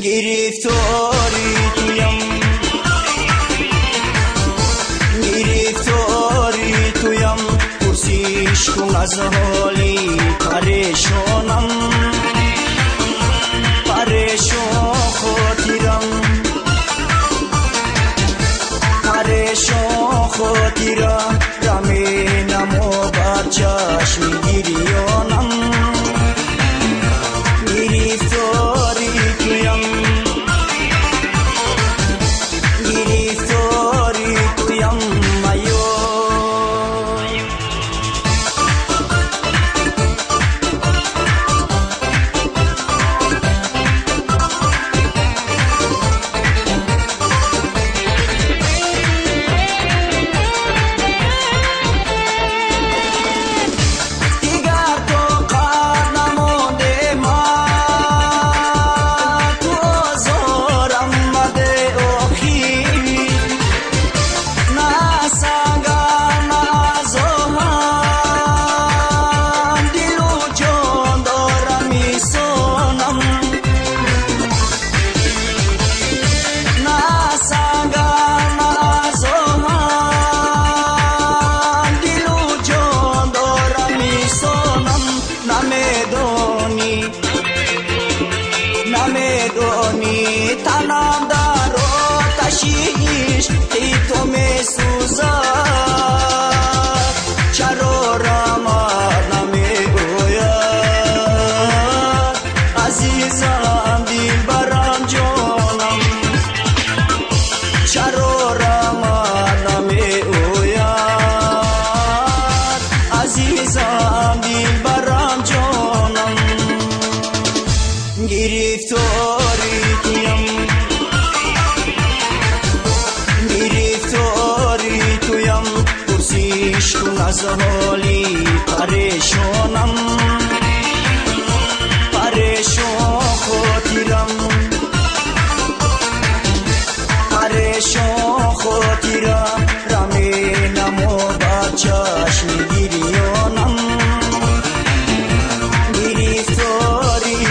گرفتاری تویم پرسیش کن از حالی پریشانم پریشان خاطرم رمینم و بر چشم گریانم گرفتاری تویم مایو نمیدونی تنم در آتشیش ای تو میسوزد چرا رمد نمیگوید عزیزم دلبرم جانم چرا رمد نمیگوید عزیزم دلبرم جانم گرفتاری تویم پرسیش کن از حالی پریشانم پریشان خاطرم رمینم و بر چشم گریانم گرفتاری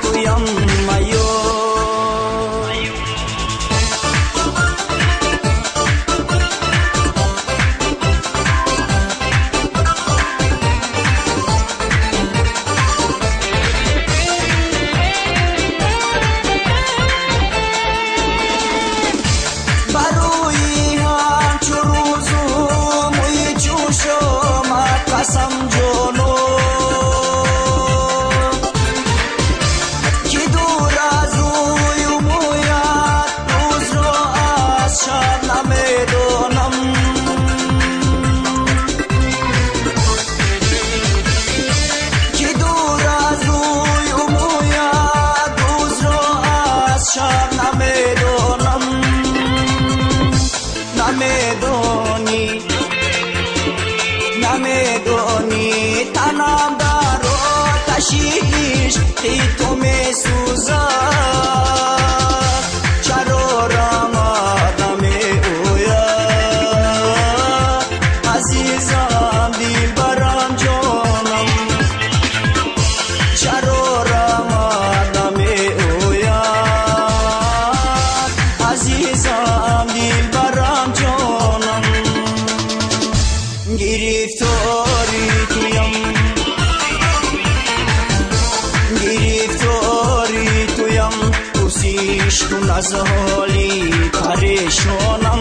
تویم مایو بروی همچو روزو موی جوشم قسم جانو که دور از روی مویت روز را از شب نمیدانم که دور از روی مویت روز را از شب نمیدانم نمیدونی تنم در آتشیش ای تو میسوزد چرا رمد نمیگوید عزیزم دلبرم جانم چرا رمد نمیگوید عزیزم دلبرم جانم گرفتاری تویم پرسیش کن از حالی پریشانم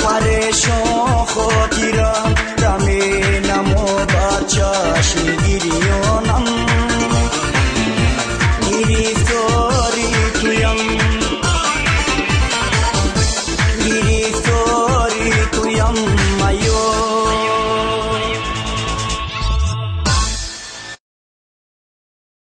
پریشان خاطرم رمینم و بر چشم گریانم گرفتاری